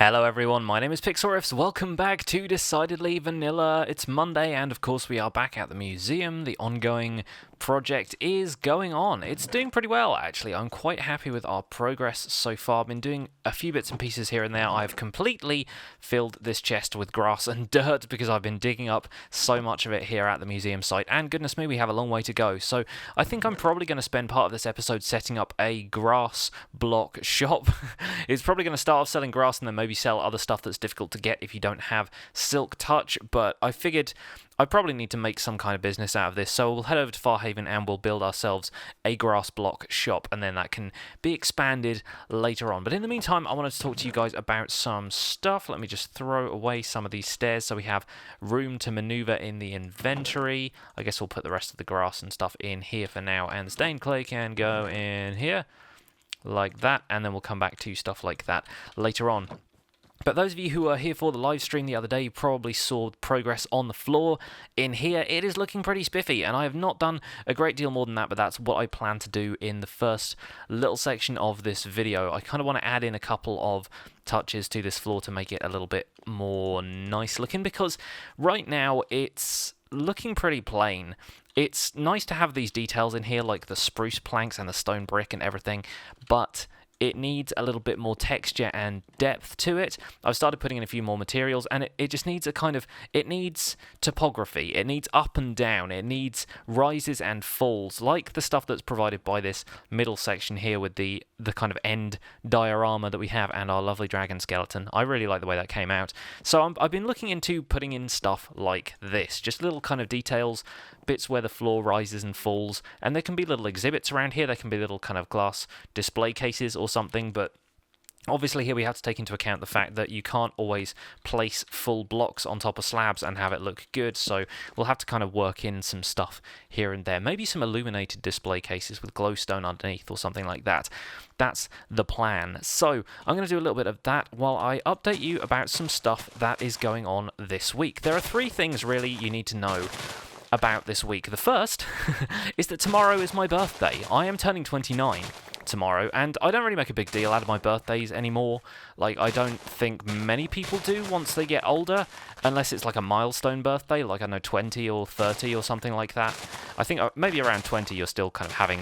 Hello everyone, my name is Pixlriffs. Welcome back to Decidedly Vanilla. It's Monday and of course we are back at the museum. The ongoing project is going on. It's doing pretty well actually. I'm quite happy with our progress so far. I've been doing a few bits and pieces here and there. I've completely filled this chest with grass and dirt because I've been digging up so much of it here at the museum site, and goodness me, we have a long way to go. So I think I'm probably going to spend part of this episode setting up a grass block shop. It's probably going to start off selling grass and then maybe sell other stuff that's difficult to get if you don't have Silk Touch, but I figured I probably need to make some kind of business out of this, so we'll head over to Farhaven and we'll build ourselves a grass block shop, and then that can be expanded later on. But in the meantime, I wanted to talk to you guys about some stuff. Let me just throw away some of these stairs so we have room to maneuver in the inventory. I guess we'll put the rest of the grass and stuff in here for now, and the stained clay can go in here like that, and then we'll come back to stuff like that later on. But those of you who were here for the live stream the other day probably saw progress on the floor in here. It is looking pretty spiffy, and I have not done a great deal more than that, but that's what I plan to do in the first little section of this video. I kind of want to add in a couple of touches to this floor to make it a little bit more nice looking, because right now it's looking pretty plain. It's nice to have these details in here, like the spruce planks and the stone brick and everything, but it needs a little bit more texture and depth to it. I've started putting in a few more materials, and it just needs a kind of, it needs topography, it needs up and down, it needs rises and falls, like the stuff that's provided by this middle section here with the kind of end diorama that we have and our lovely dragon skeleton. I really like the way that came out. So I've been looking into putting in stuff like this, just little kind of details, bits where the floor rises and falls, and there can be little exhibits around here, there can be little kind of glass display cases or something, but obviously here we have to take into account the fact that you can't always place full blocks on top of slabs and have it look good, so we'll have to kind of work in some stuff here and there. Maybe some illuminated display cases with glowstone underneath or something like that. That's the plan. So I'm going to do a little bit of that while I update you about some stuff that is going on this week. There are three things really you need to know about this week. The first is that tomorrow is my birthday. I am turning 29 tomorrow, and I don't really make a big deal out of my birthdays anymore. Like, I don't think many people do once they get older, unless it's like a milestone birthday, like I know 20 or 30 or something like that. I think maybe around 20 you're still kind of having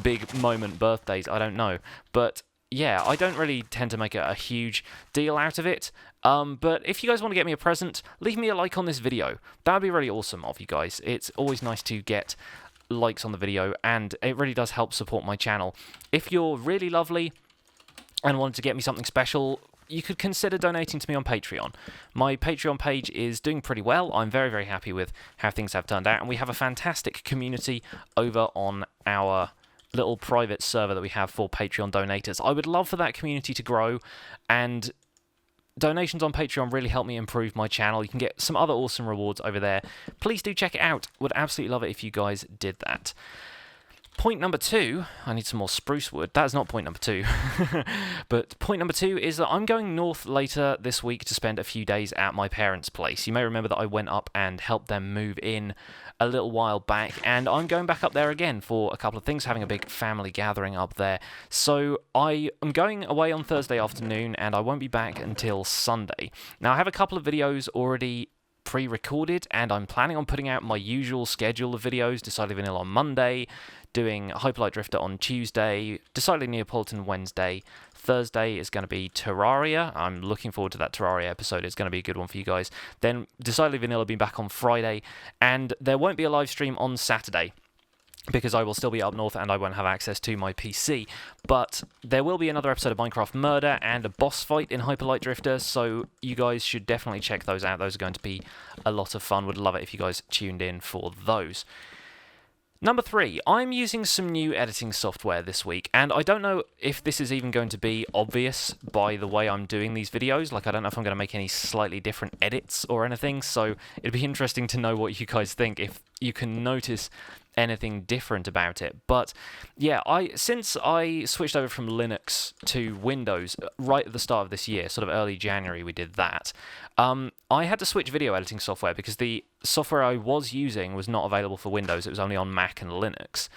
big moment birthdays, I don't know. But yeah, I don't really tend to make a huge deal out of it. But if you guys want to get me a present, leave me a like on this video. That would be really awesome of you guys. It's always nice to get likes on the video, and it really does help support my channel. If you're really lovely and wanted to get me something special, you could consider donating to me on Patreon. My Patreon page is doing pretty well. I'm very, very happy with how things have turned out, and we have a fantastic community over on our little private server that we have for Patreon donators. I would love for that community to grow, and donations on Patreon really help me improve my channel. You can get some other awesome rewards over there. Please do check it out. Would absolutely love it if you guys did that. Point number two, I need some more spruce wood. That's not point number two. But point number two is that I'm going north later this week to spend a few days at my parents' place. You may remember that I went up and helped them move in a little while back, and I'm going back up there again for a couple of things, having a big family gathering up there. So I am going away on Thursday afternoon, and I won't be back until Sunday. Now, I have a couple of videos already pre-recorded, and I'm planning on putting out my usual schedule of videos: Decidedly Vanilla on Monday, doing Hyperlight Drifter on Tuesday, Decidedly Neapolitan Wednesday. Thursday is going to be Terraria. I'm looking forward to that Terraria episode. It's going to be a good one for you guys. Then Decidedly Vanilla will be back on Friday, and there won't be a live stream on Saturday because I will still be up north and I won't have access to my PC. But there will be another episode of Minecraft Murder and a boss fight in Hyperlight Drifter, so you guys should definitely check those out. Those are going to be a lot of fun. Would love it if you guys tuned in for those. Number three, I'm using some new editing software this week, and I don't know if this is even going to be obvious by the way I'm doing these videos. Like, I don't know if I'm going to make any slightly different edits or anything, so it'd be interesting to know what you guys think if you can notice anything different about it. But yeah, since I switched over from Linux to Windows right at the start of this year, sort of early January, we did that. I had to switch video editing software because the software I was using was not available for Windows. It was only on Mac and Linux.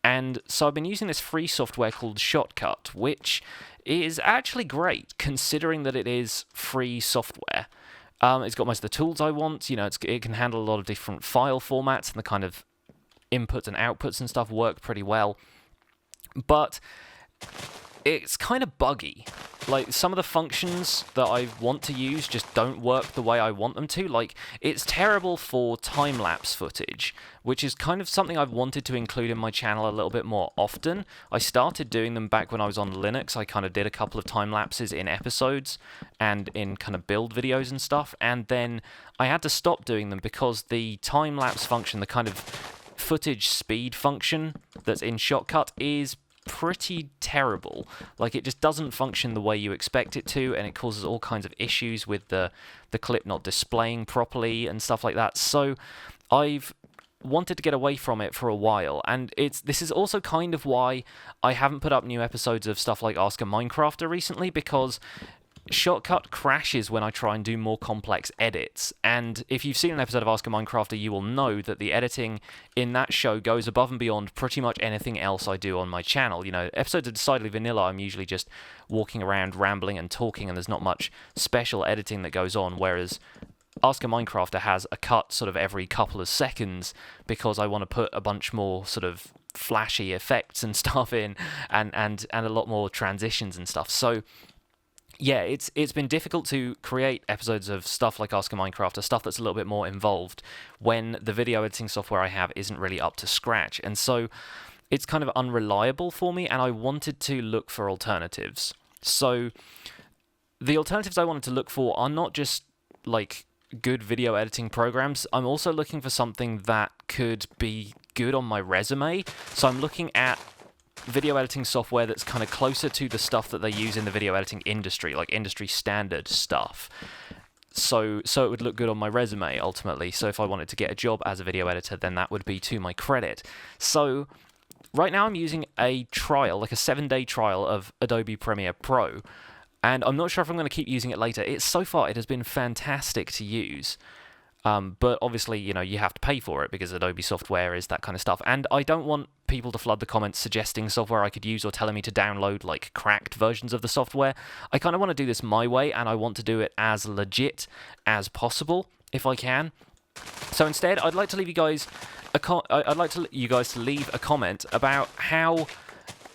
And so I've been using this free software called Shotcut, which is actually great considering that it is free software. It's got most of the tools I want. It can handle a lot of different file formats, and the kind of inputs and outputs and stuff work pretty well. But it's kind of buggy. Like, some of the functions that I want to use just don't work the way I want them to. Like, it's terrible for time-lapse footage, which is kind of something I've wanted to include in my channel a little bit more often. I started doing them back when I was on Linux. I kind of did a couple of time-lapses in episodes and in kind of build videos and stuff, and then I had to stop doing them because the time-lapse function, the kind of footage speed function that's in Shotcut, is pretty terrible. Like, it just doesn't function the way you expect it to, and it causes all kinds of issues with the clip not displaying properly and stuff like that. So I've wanted to get away from it for a while, and this is also kind of why I haven't put up new episodes of stuff like Ask a Minecrafter recently, because Shotcut crashes when I try and do more complex edits. And if you've seen an episode of Ask a Minecrafter, you will know that the editing in that show goes above and beyond pretty much anything else I do on my channel. Episodes of Decidedly Vanilla, I'm usually just walking around rambling and talking, and there's not much special editing that goes on, whereas Ask a Minecrafter has a cut sort of every couple of seconds because I want to put a bunch more sort of flashy effects and stuff in, and a lot more transitions and stuff. So yeah, it's been difficult to create episodes of stuff like Ask a Minecrafter, stuff that's a little bit more involved, when the video editing software I have isn't really up to scratch. And so it's kind of unreliable for me, and I wanted to look for alternatives. So the alternatives I wanted to look for are not just like good video editing programs. I'm also looking for something that could be good on my resume. So I'm looking at video editing software that's kind of closer to the stuff that they use in the video editing industry, like industry standard stuff. So it would look good on my resume, ultimately. So if I wanted to get a job as a video editor, then that would be to my credit. So right now I'm using a trial, like a 7-day trial of Adobe Premiere Pro, and I'm not sure if I'm going to keep using it later. So far, it has been fantastic to use. But obviously, you have to pay for it because Adobe software is that kind of stuff. And I don't want people to flood the comments suggesting software I could use or telling me to download like cracked versions of the software. I kind of want to do this my way, and I want to do it as legit as possible if I can. So instead, I'd like to leave you guys to leave a comment about how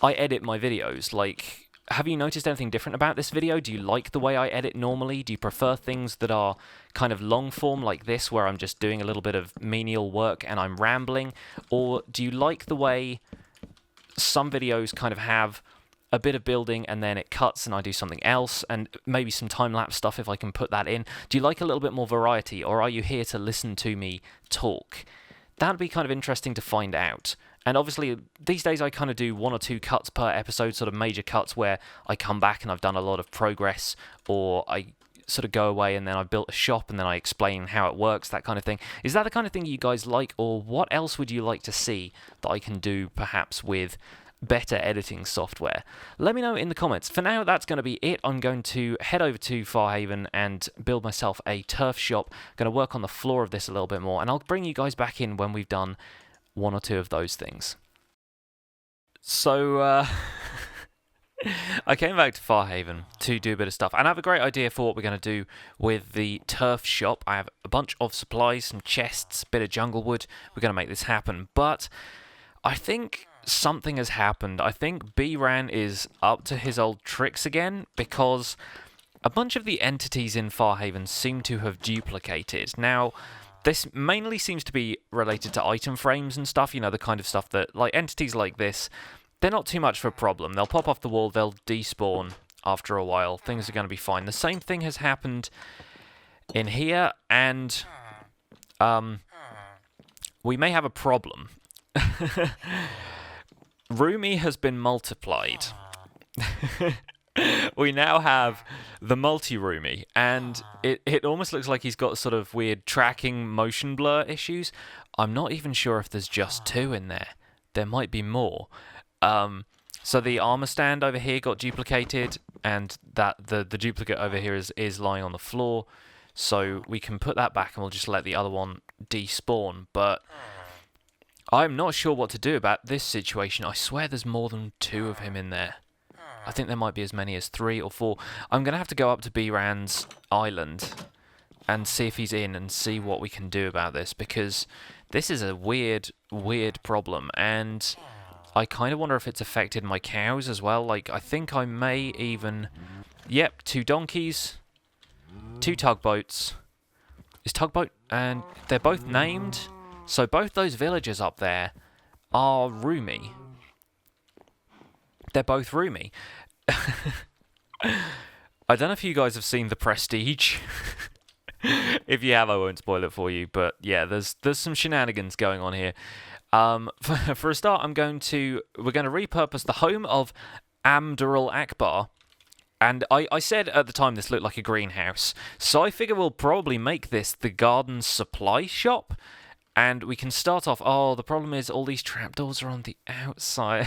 I edit my videos. Like, have you noticed anything different about this video? Do you like the way I edit normally? Do you prefer things that are kind of long form like this, where I'm just doing a little bit of menial work and I'm rambling? Or do you like the way some videos kind of have a bit of building and then it cuts and I do something else, and maybe some time-lapse stuff if I can put that in? Do you like a little bit more variety, or are you here to listen to me talk? That'd be kind of interesting to find out. And obviously, these days I kind of do 1 or 2 cuts per episode, sort of major cuts where I come back and I've done a lot of progress, or I sort of go away and then I've built a shop and then I explain how it works, that kind of thing. Is that the kind of thing you guys like, or what else would you like to see that I can do perhaps with better editing software? Let me know in the comments. For now, that's going to be it. I'm going to head over to Farhaven and build myself a turf shop. I'm going to work on the floor of this a little bit more, and I'll bring you guys back in when we've done 1 or 2 of those things. So, I came back to Farhaven to do a bit of stuff, and I have a great idea for what we're going to do with the turf shop. I have a bunch of supplies, some chests, a bit of jungle wood. We're going to make this happen, but I think something has happened. I think B-Ran is up to his old tricks again, because a bunch of the entities in Farhaven seem to have duplicated. Now, this mainly seems to be related to item frames and stuff, the kind of stuff that, like, entities like this, they're not too much of a problem. They'll pop off the wall, they'll despawn after a while, things are going to be fine. The same thing has happened in here, and we may have a problem. Rumi has been multiplied. We now have the multi-Rumi, and it almost looks like he's got sort of weird tracking motion blur issues. I'm not even sure if there's just 2 in there. There might be more. So the armor stand over here got duplicated, and that the duplicate over here is lying on the floor. So we can put that back and we'll just let the other one despawn. But I'm not sure what to do about this situation. I swear there's more than 2 of him in there. I think there might be as many as 3 or 4. I'm going to have to go up to B-Ran's island and see if he's in and see what we can do about this, because this is a weird problem, and I kind of wonder if it's affected my cows as well. Like, I think I may even... Yep, 2 donkeys, 2 tugboats. Is tugboat... And they're both named, so both those villagers up there are roomy. They're both roomy. I don't know if you guys have seen The Prestige. If you have, I won't spoil it for you. But yeah, there's some shenanigans going on here. For a start, we're going to repurpose the home of Abdul Akbar. And I said at the time this looked like a greenhouse, so I figure we'll probably make this the garden supply shop. And we can start off... Oh, the problem is all these trapdoors are on the outside.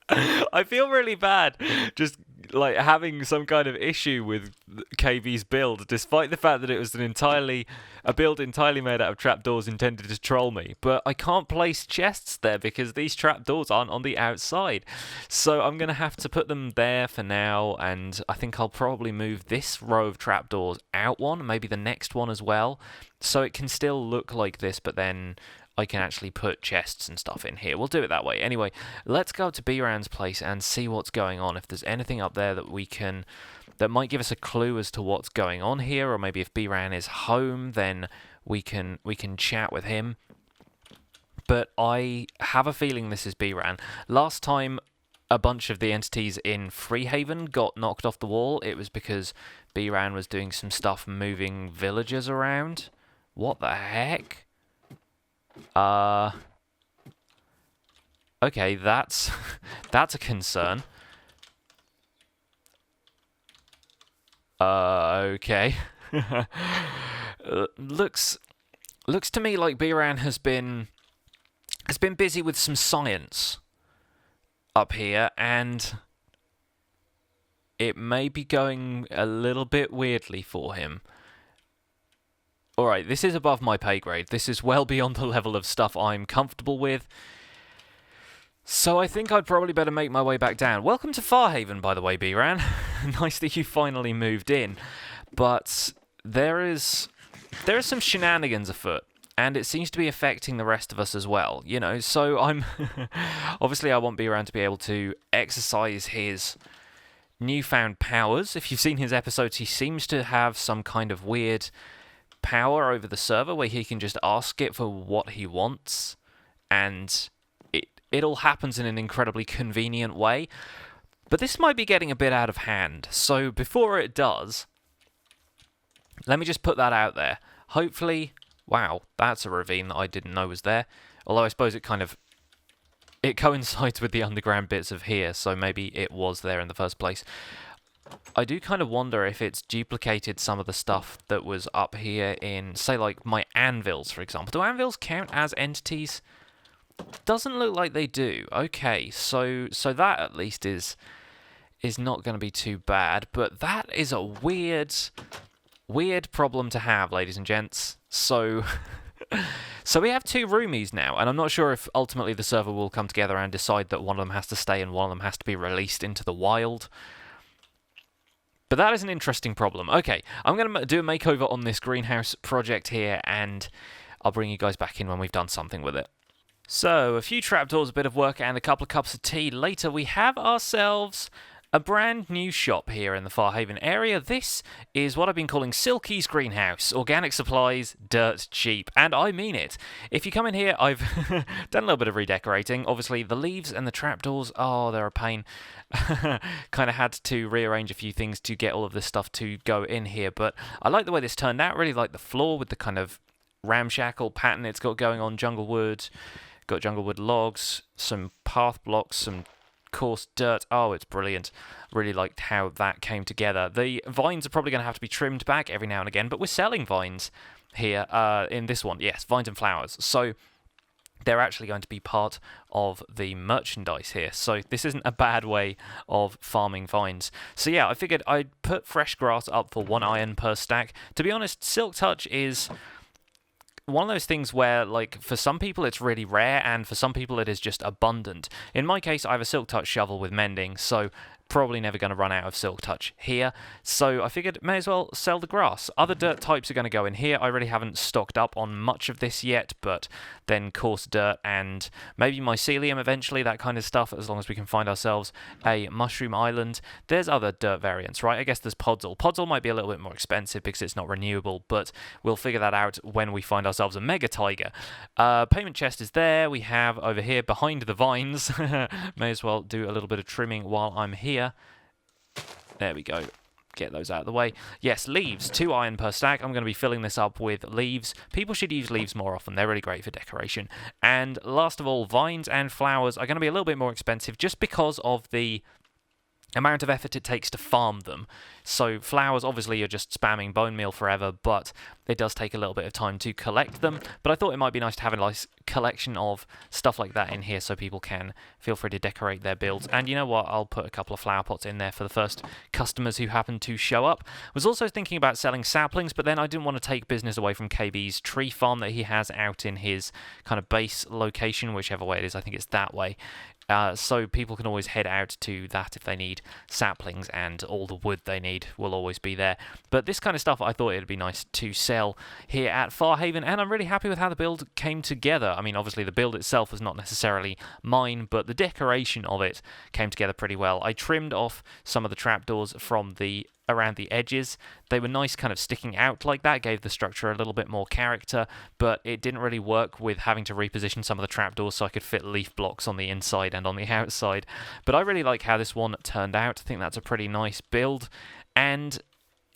I feel really bad just like having some kind of issue with KV's build, despite the fact that it was a build entirely made out of trapdoors intended to troll me. But I can't place chests there because these trapdoors aren't on the outside. So I'm going to have to put them there for now, and I think I'll probably move this row of trapdoors out one, maybe the next one as well, so it can still look like this, but then I can actually put chests and stuff in here. We'll do it that way. Anyway, let's go to B-Ran's place and see what's going on. If there's anything up there that might give us a clue as to what's going on here, or maybe if B-Ran is home, then we can chat with him. But I have a feeling this is B-Ran. Last time a bunch of the entities in Farhaven got knocked off the wall, it was because B-Ran was doing some stuff moving villagers around. What the heck? Okay, that's a concern. Okay. Looks to me like B-Ran has been busy with some science up here, and it may be going a little bit weirdly for him. Alright, this is above my pay grade. This is well beyond the level of stuff I'm comfortable with. So I think I'd probably better make my way back down. Welcome to Farhaven, by the way, B-Ran. Nice that you finally moved in. But there is some shenanigans afoot, and it seems to be affecting the rest of us as well. You know, so I'm... Obviously, I want B-Ran to be able to exercise his newfound powers. If you've seen his episodes, he seems to have some kind of weird power over the server where he can just ask it for what he wants, and it all happens in an incredibly convenient way. But this might be getting a bit out of hand, so before it does, let me just put that out there. Hopefully... Wow, that's a ravine that I didn't know was there. Although I suppose it coincides with the underground bits of here, so maybe it was there in the first place. I do kind of wonder if it's duplicated some of the stuff that was up here in, say, like, my anvils, for example. Do anvils count as entities? Doesn't look like they do. Okay, so that at least is not going to be too bad, but that is a weird problem to have, ladies and gents. So we have 2 roomies now, and I'm not sure if ultimately the server will come together and decide that one of them has to stay and one of them has to be released into the wild. But that is an interesting problem. Okay, I'm going to do a makeover on this greenhouse project here, and I'll bring you guys back in when we've done something with it. So, a few trapdoors, a bit of work, and a couple of cups of tea later, we have ourselves a brand new shop here in the Farhaven area. This is what I've been calling Silky's Greenhouse. Organic supplies, dirt cheap. And I mean it. If you come in here, I've done a little bit of redecorating. Obviously, the leaves and the trapdoors, oh, they're a pain. Kind of had to rearrange a few things to get all of this stuff to go in here. But I like the way this turned out. Really like the floor with the kind of ramshackle pattern it's got going on. Jungle wood. Got jungle wood logs, some path blocks, some coarse dirt. Oh, it's brilliant. Really liked how that came together. The vines are probably going to have to be trimmed back every now and again, but we're selling vines here in this one. Yes, vines and flowers. So they're actually going to be part of the merchandise here. So this isn't a bad way of farming vines. So yeah, I figured I'd put fresh grass up for 1 iron per stack. To be honest, Silk Touch is one of those things where, like, for some people it's really rare, and for some people it is just abundant. In my case, I have a Silk Touch shovel with mending, so probably never going to run out of Silk Touch here. So I figured may as well sell the grass. Other dirt types are going to go in here. I really haven't stocked up on much of this yet, but then coarse dirt and maybe mycelium eventually, that kind of stuff, as long as we can find ourselves a mushroom island. There's other dirt variants, right? I guess there's podzol. Podzol might be a little bit more expensive because it's not renewable, but we'll figure that out when we find ourselves a mega tiger. Payment chest is there. We have over here behind the vines. May as well do a little bit of trimming while I'm here. There we go. Get those out of the way. Yes, leaves. 2 iron per stack. I'm going to be filling this up with leaves. People should use leaves more often. They're really great for decoration. And last of all, vines and flowers are going to be a little bit more expensive just because of the amount of effort it takes to farm them. So flowers, obviously, you're just spamming bone meal forever, but it does take a little bit of time to collect them. But I thought it might be nice to have a nice collection of stuff like that in here so people can feel free to decorate their builds. And you know what? I'll put a couple of flower pots in there for the first customers who happen to show up. I was also thinking about selling saplings, but then I didn't want to take business away from KB's tree farm that he has out in his kind of base location, whichever way it is. I think it's that way. So people can always head out to that if they need saplings, and all the wood they need will always be there. But this kind of stuff I thought it'd be nice to sell here at Farhaven, and I'm really happy with how the build came together. I mean, obviously the build itself was not necessarily mine, but the decoration of it came together pretty well. I trimmed off some of the trapdoors from around the edges. They were nice kind of sticking out like that, gave the structure a little bit more character, but it didn't really work with having to reposition some of the trapdoors so I could fit leaf blocks on the inside and on the outside. But I really like how this one turned out. I think that's a pretty nice build. And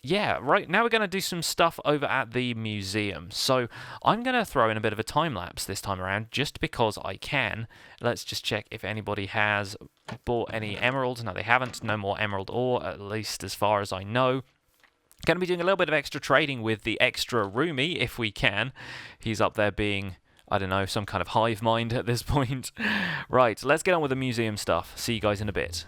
yeah, right, now we're going to do some stuff over at the museum. So I'm going to throw in a bit of a time lapse this time around, just because I can. Let's just check if anybody has bought any emeralds. No, they haven't. No more emerald ore, at least as far as I know. Going to be doing a little bit of extra trading with the extra roomie, if we can. He's up there being, I don't know, some kind of hive mind at this point. Right, let's get on with the museum stuff. See you guys in a bit.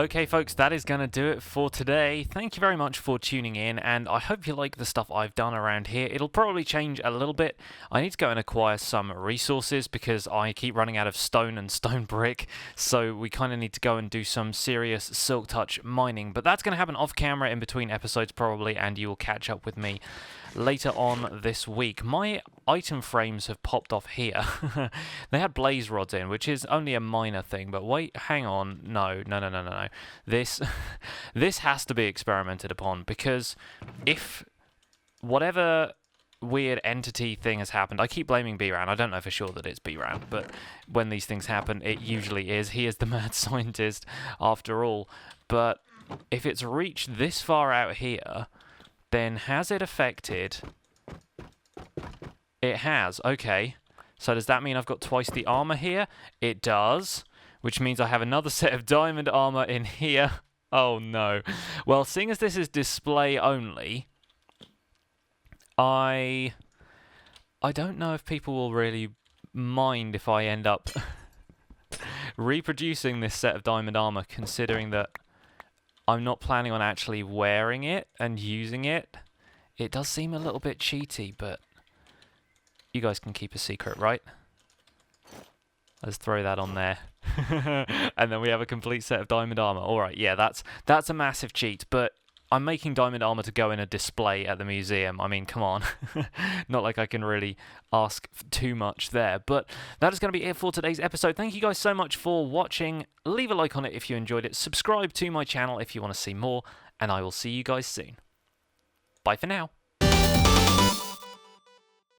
Okay, folks, that is going to do it for today. Thank you very much for tuning in, and I hope you like the stuff I've done around here. It'll probably change a little bit. I need to go and acquire some resources because I keep running out of stone and stone brick, so we kind of need to go and do some serious Silk Touch mining. But that's going to happen off camera in between episodes probably, and you will catch up with me later on this week. My item frames have popped off here. They had blaze rods in, which is only a minor thing, but wait, hang on. No. This this has to be experimented upon, because if whatever weird entity thing has happened, I keep blaming B-Ran. I don't know for sure that it's B-Ran, but when these things happen, it usually is. He is the mad scientist after all. But if it's reached this far out here, then has it affected? It has, okay. So does that mean I've got twice the armor here? It does, which means I have another set of diamond armor in here. Oh no. Well, seeing as this is display only, I don't know if people will really mind if I end up reproducing this set of diamond armor, considering that I'm not planning on actually wearing it and using it. It does seem a little bit cheaty, but you guys can keep a secret, right? Let's throw that on there. And then we have a complete set of diamond armor. Alright, yeah, that's a massive cheat, but I'm making diamond armor to go in a display at the museum. I mean, come on. Not like I can really ask too much there. But that is going to be it for today's episode. Thank you guys so much for watching. Leave a like on it if you enjoyed it. Subscribe to my channel if you want to see more. And I will see you guys soon. Bye for now.